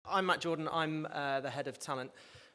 I'm Matt Jordan. I'm the head of talent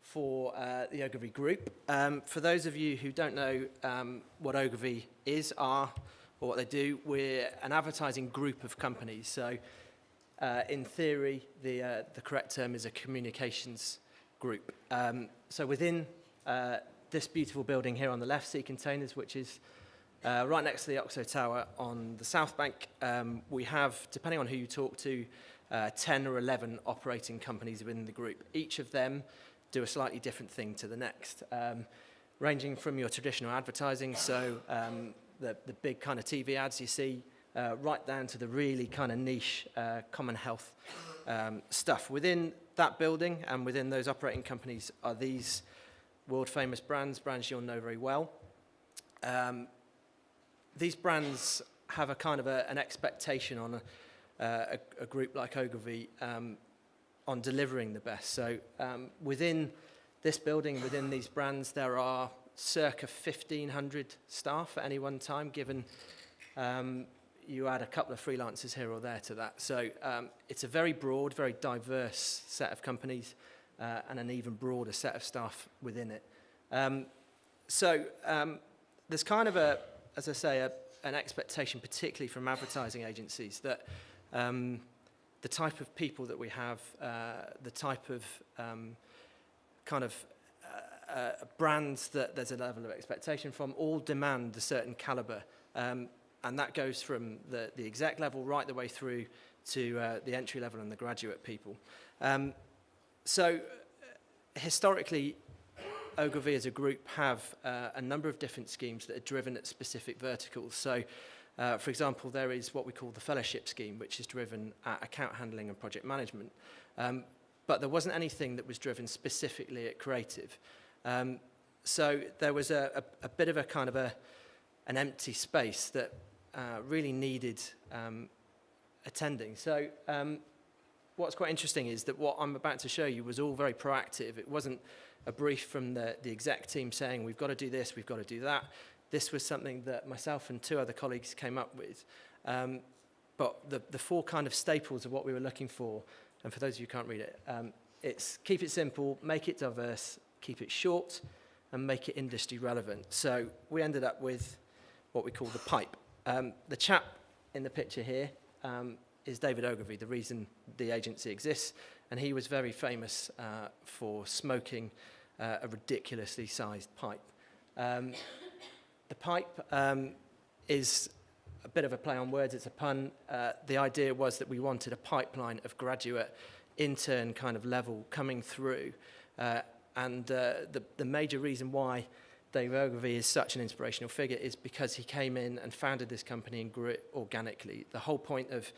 for the Ogilvy Group. For those of you who don't know what Ogilvy are, or what they do, we're an advertising group of companies. So in theory, the correct term is a communications group. So within this beautiful building here on the left, Sea Containers, which is right next to the Oxo Tower on the South Bank, we have, depending on who you talk to, 10 or 11 operating companies within the group. Each of them do a slightly different thing to the next, ranging from your traditional advertising, so the big kind of TV ads you see, right down to the really kind of niche common health stuff. Within that building and within those operating companies are these world-famous brands you'll know very well. These brands have a kind of an expectation on a group like Ogilvy on delivering the best. So within this building, within these brands, there are circa 1,500 staff at any one time, given you add a couple of freelancers here or there to that. So it's a very broad, very diverse set of companies and an even broader set of staff within it. There's kind of as I say, an expectation, particularly from advertising agencies, that the type of people that we have, the type of brands that there's a level of expectation from, all demand a certain caliber. And that goes from the exec level right the way through to the entry level and the graduate people. So historically, Ogilvy as a group have a number of different schemes that are driven at specific verticals. So, for example, there is what we call the fellowship scheme, which is driven at account handling and project management. But there wasn't anything that was driven specifically at creative. So there was a bit of a kind of an empty space that really needed attending. So what's quite interesting is that what I'm about to show you was all very proactive. It wasn't a brief from the exec team saying, we've got to do this, we've got to do that. This was something that myself and two other colleagues came up with. But the four kind of staples of what we were looking for, and for those of you who can't read it, it's keep it simple, make it diverse, keep it short, and make it industry relevant. So we ended up with what we call the pipe. The chap in the picture here is David Ogilvy, the reason the agency exists, and he was very famous for smoking a ridiculously sized pipe. The pipe is a bit of a play on words, it's a pun. The idea was that we wanted a pipeline of graduate, intern kind of level coming through. And the major reason why Dave Ogilvy is such an inspirational figure is because he came in and founded this company and grew it organically. The whole point of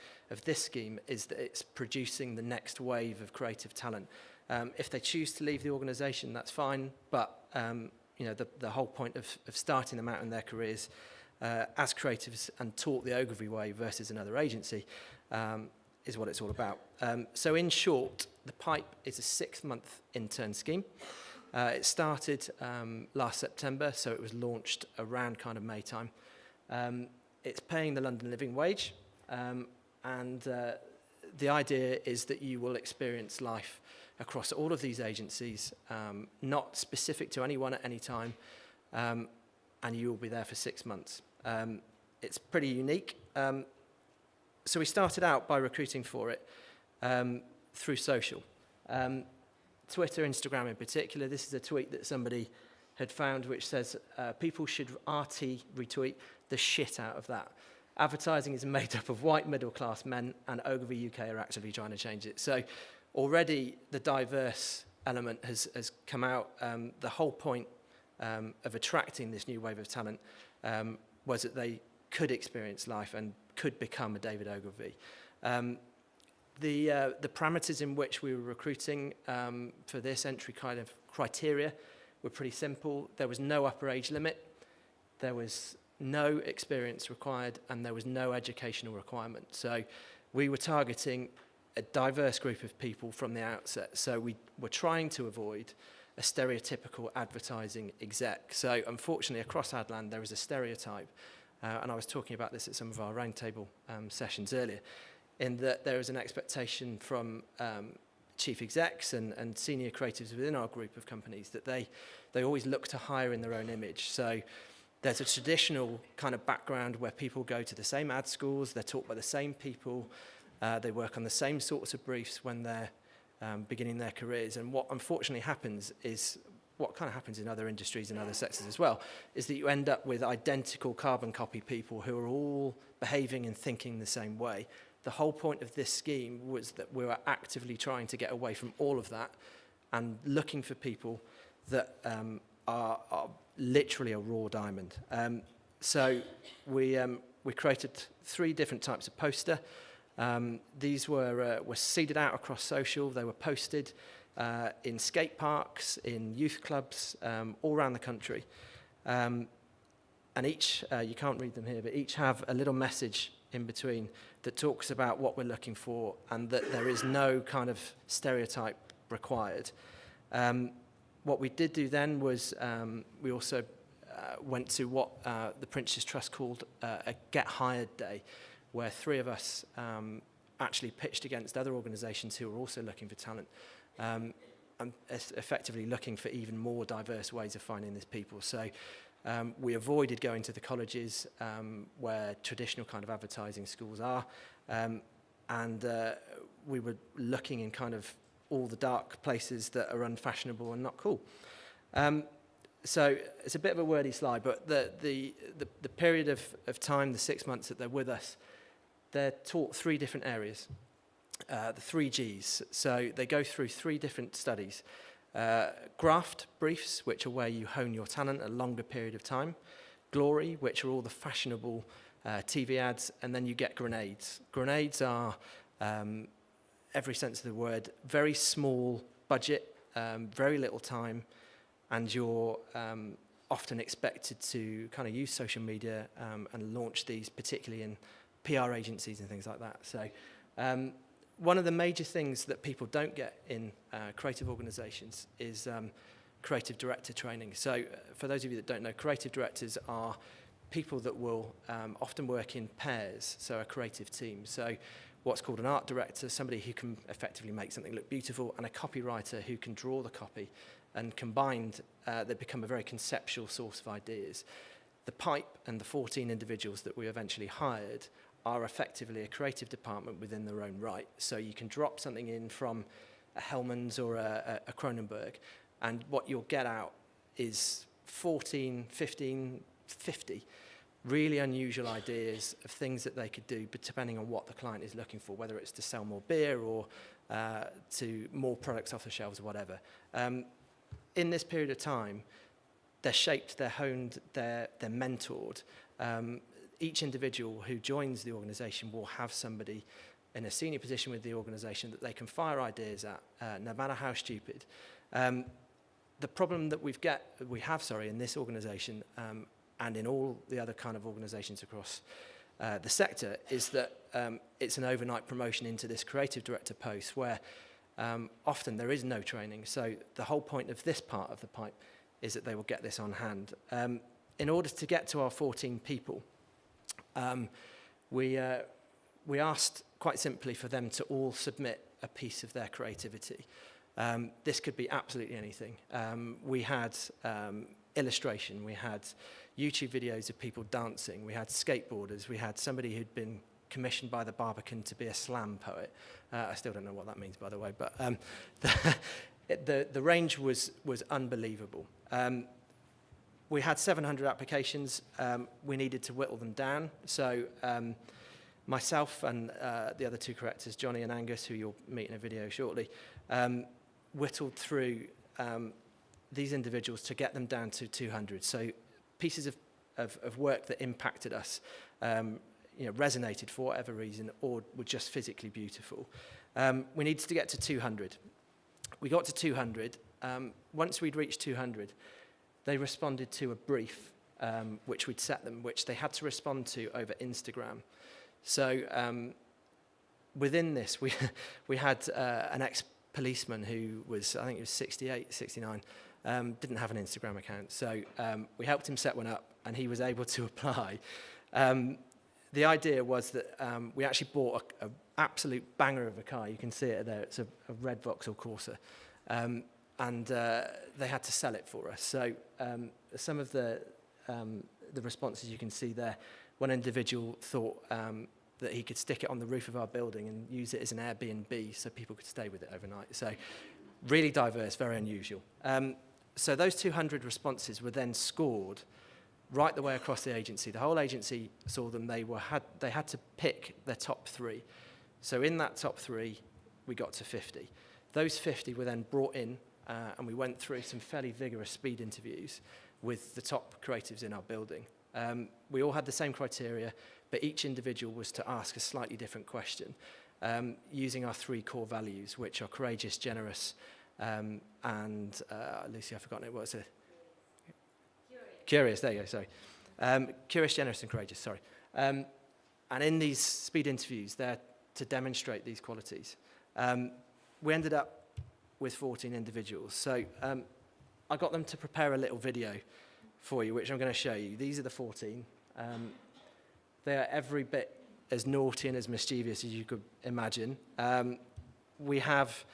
this scheme is that it's producing the next wave of creative talent. If they choose to leave the organisation, that's fine, but the whole point of starting them out in their careers as creatives and taught the Ogilvy way versus another agency is what it's all about. So in short, the pipe is a 6-month intern scheme. It started last September, so it was launched around kind of May time. It's paying the London living wage, and the idea is that you will experience life across all of these agencies, not specific to anyone at any time, and you will be there for 6 months. It's pretty unique. So we started out by recruiting for it through social. Twitter, Instagram in particular. This is a tweet that somebody had found which says people should RT retweet the shit out of that. Advertising is made up of white middle-class men, and Ogilvy UK are actively trying to change it. So already the diverse element has come out. The whole point of attracting this new wave of talent was that they could experience life and could become a David Ogilvy. The parameters in which we were recruiting for this entry kind of criteria were pretty simple. There was no upper age limit, there was no experience required, and there was no educational requirement. So we were targeting a diverse group of people from the outset. So we were trying to avoid a stereotypical advertising exec. So unfortunately, across Adland, there is a stereotype, and I was talking about this at some of our roundtable sessions earlier, in that there is an expectation from chief execs and senior creatives within our group of companies that they always look to hire in their own image. So there's a traditional kind of background where people go to the same ad schools, they're taught by the same people, they work on the same sorts of briefs when they're beginning their careers. And what unfortunately happens is, what kind of happens in other industries and other sectors as well, is that you end up with identical carbon copy people who are all behaving and thinking the same way. The whole point of this scheme was that we were actively trying to get away from all of that and looking for people that are literally a raw diamond. So we created 3 different types of poster. These were seeded out across social. They were posted in skate parks, in youth clubs, all around the country. And each, you can't read them here, but each have a little message in between that talks about what we're looking for and that there is no kind of stereotype required. What we did do then was we also went to what the Prince's Trust called a Get Hired Day, where 3 of us actually pitched against other organisations who were also looking for talent and effectively looking for even more diverse ways of finding these people. So we avoided going to the colleges where traditional kind of advertising schools are, and we were looking in kind of all the dark places that are unfashionable and not cool. So it's a bit of a wordy slide, but the period of time, the 6 months that they're with us, they're taught 3 different areas, the 3 Gs. So they go through 3 different studies. Graft briefs, which are where you hone your talent a longer period of time. Glory, which are all the fashionable TV ads. And then you get grenades. Grenades are, every sense of the word, very small budget, very little time, and you're often expected to kind of use social media and launch these, particularly in PR agencies and things like that. So one of the major things that people don't get in creative organisations is creative director training. So for those of you that don't know, creative directors are people that will often work in pairs, so a creative team. So what's called an art director, somebody who can effectively make something look beautiful, and a copywriter who can draw the copy. And combined, they become a very conceptual source of ideas. The Pipe and the 14 individuals that we eventually hired are effectively a creative department within their own right. So you can drop something in from a Hellman's or a Cronenberg, and what you'll get out is 14, 15, 50 really unusual ideas of things that they could do, but depending on what the client is looking for, whether it's to sell more beer or to more products off the shelves or whatever. In this period of time, they're shaped, they're honed, they're mentored. Each individual who joins the organisation will have somebody in a senior position with the organisation that they can fire ideas at, no matter how stupid. The problem that we have in this organisation and in all the other kind of organisations across the sector is that it's an overnight promotion into this creative director post where often there is no training. So the whole point of this part of the pipe is that they will get this on hand. In order to get to our 14 people, we asked quite simply for them to all submit a piece of their creativity. This could be absolutely anything. We had illustration, we had YouTube videos of people dancing, we had skateboarders, we had somebody who'd been commissioned by the Barbican to be a slam poet. I still don't know what that means, by the way, but the range was unbelievable. We had 700 applications. We needed to whittle them down. So myself and the other 2 correctors, Johnny and Angus, who you'll meet in a video shortly, whittled through these individuals to get them down to 200. So pieces of work that impacted us, resonated for whatever reason, or were just physically beautiful. We needed to get to 200. We got to 200. Once we'd reached 200, they responded to a brief, which we'd set them, which they had to respond to over Instagram. So within this, we had an ex-policeman who was, I think he was 68, 69, didn't have an Instagram account. So we helped him set one up, and he was able to apply. The idea was that we actually bought absolute banger of a car. You can see it there. It's a red Vauxhall Corsa. And they had to sell it for us. So some of the responses you can see there, one individual thought that he could stick it on the roof of our building and use it as an Airbnb so people could stay with it overnight. So really diverse, very unusual. So those 200 responses were then scored right the way across the agency. The whole agency saw them. They had to pick their top 3. So in that top 3, we got to 50. Those 50 were then brought in, and we went through some fairly vigorous speed interviews with the top creatives in our building. We all had the same criteria, but each individual was to ask a slightly different question using our 3 core values, which are courageous, generous, and Lucy, I've forgotten it. What was it? Curious, there you go, sorry. Curious, generous, and courageous, sorry. And in these speed interviews, they're to demonstrate these qualities. We ended up with 14 individuals. So I got them to prepare a little video for you, which I'm going to show you. These are the 14. They are every bit as naughty and as mischievous as you could imagine. We have,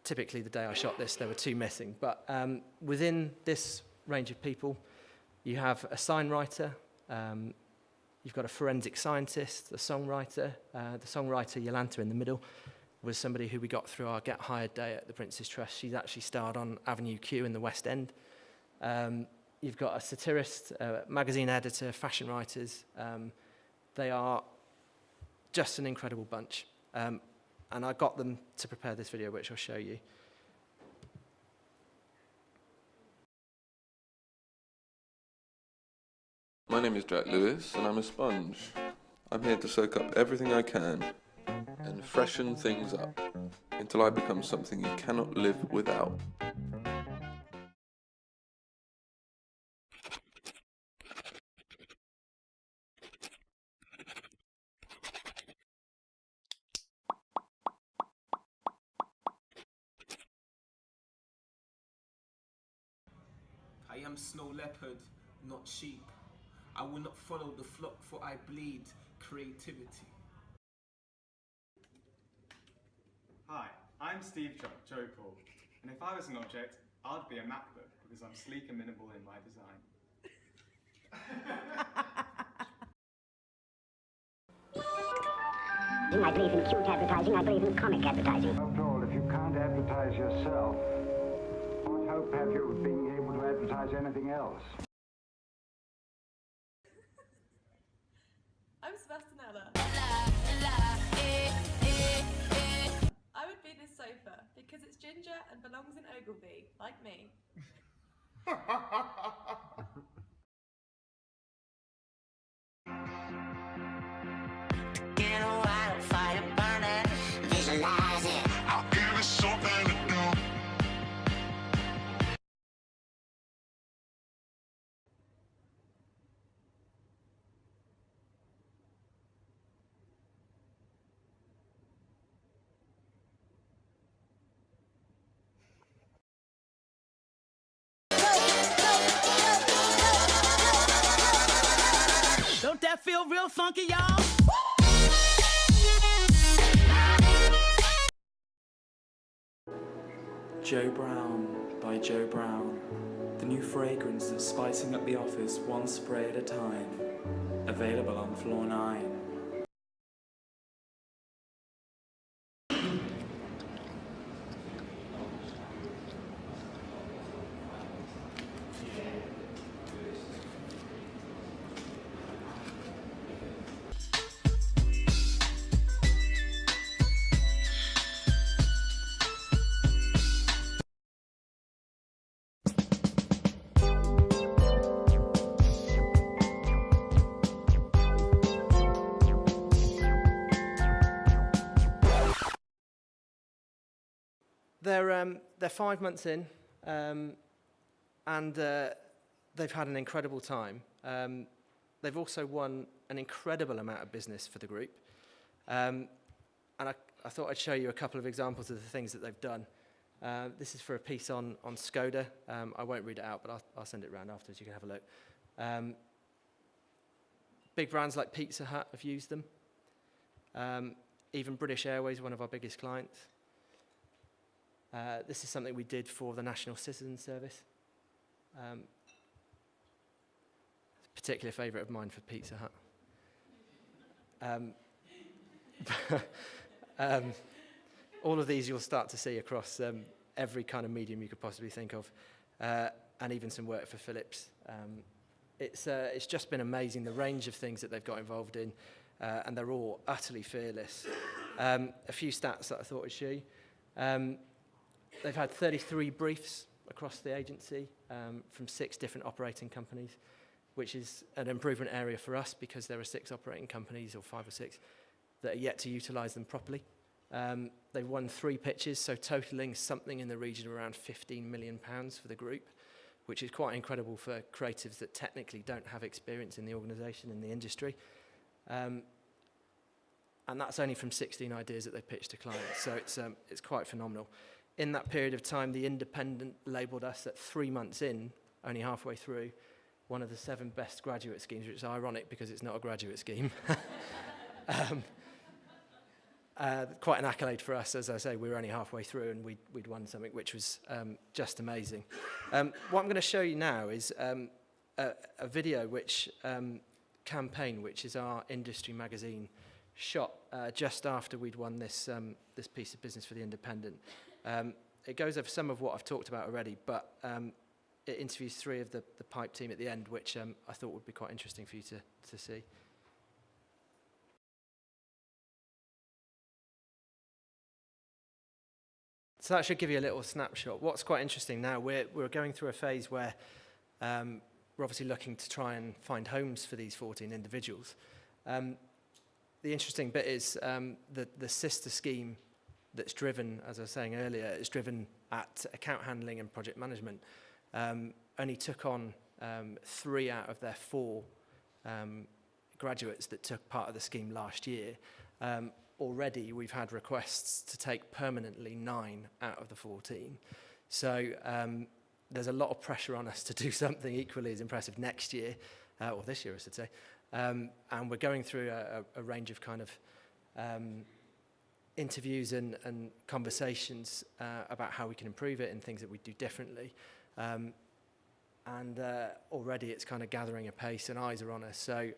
typically the day I shot this, there were 2 missing. But within this range of people, you have a sign writer, you've got a forensic scientist, a songwriter. The songwriter, Yolanta, in the middle, was somebody who we got through our Get Hired Day at the Prince's Trust. She's actually starred on Avenue Q in the West End. You've got a satirist, a magazine editor, fashion writers. They are just an incredible bunch. And I got them to prepare this video, which I'll show you. My name is Jack Lewis, and I'm a sponge. I'm here to soak up everything I can and freshen things up until I become something you cannot live without. I am snow leopard, not sheep. I will not follow the flock, for I bleed creativity. Hi, I'm Steve Joe Paul, and if I was an object, I'd be a MacBook because I'm sleek and minimal in my design. I believe in cute advertising, I believe in comic advertising. After all, if you can't advertise yourself, what hope have you of being able to advertise anything else? I'm Sebastianella. I would be this sofa because it's ginger and belongs in Ogilvy, like me. Get a wildfire burning, visualize it. I'll give it something to do. Don't that feel real funky, y'all? Joe Brown by Joe Brown. The new fragrance that's spicing up the office one spray at a time. Available on floor 9. They're 5 months in, and they've had an incredible time. They've also won an incredible amount of business for the group. And I thought I'd show you a couple of examples of the things that they've done. This is for a piece on Skoda. I won't read it out, but I'll send it around afterwards. You can have a look. Big brands like Pizza Hut have used them. Even British Airways, one of our biggest clients. This is something we did for the National Citizen Service. Particular favourite of mine for Pizza Hut. All of these you'll start to see across every kind of medium you could possibly think of, and even some work for Philips. It's just been amazing, the range of things that they've got involved in, and they're all utterly fearless. A few stats that I thought I'd show you. They've had 33 briefs across the agency from 6 different operating companies, which is an improvement area for us because there are 6 operating companies, or 5 or 6, that are yet to utilise them properly. They've won 3 pitches, so totalling something in the region of around £15 million for the group, which is quite incredible for creatives that technically don't have experience in the organisation, in the industry. And that's only from 16 ideas that they pitched to clients, so it's quite phenomenal. In that period of time, The Independent labelled us at 3 months in, only halfway through, one of the 7 best graduate schemes, which is ironic because it's not a graduate scheme. Quite an accolade for us, as I say. We were only halfway through and we'd won something, which was just amazing. What I'm going to show you now is a video which Campaign, which is our industry magazine, shot just after we'd won this piece of business for The Independent. It goes over some of what I've talked about already, but it interviews 3 of the pipe team at the end, which I thought would be quite interesting for you to see. So that should give you a little snapshot. What's quite interesting now, we're going through a phase where we're obviously looking to try and find homes for these 14 individuals. The interesting bit is the sister scheme that's driven, as I was saying earlier, is driven at account handling and project management. Only took on 3 out of their 4 graduates that took part of the scheme last year. Already we've had requests to take permanently 9 out of the 14. So there's a lot of pressure on us to do something equally as impressive next year, or this year I should say. And we're going through a range of kind of interviews and conversations about how we can improve it and things that we do differently. And already it's kind of gathering a pace and eyes are on us. So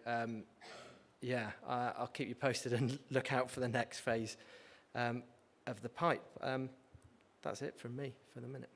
yeah, I'll keep you posted and look out for the next phase of the pipe. That's it from me for the minute.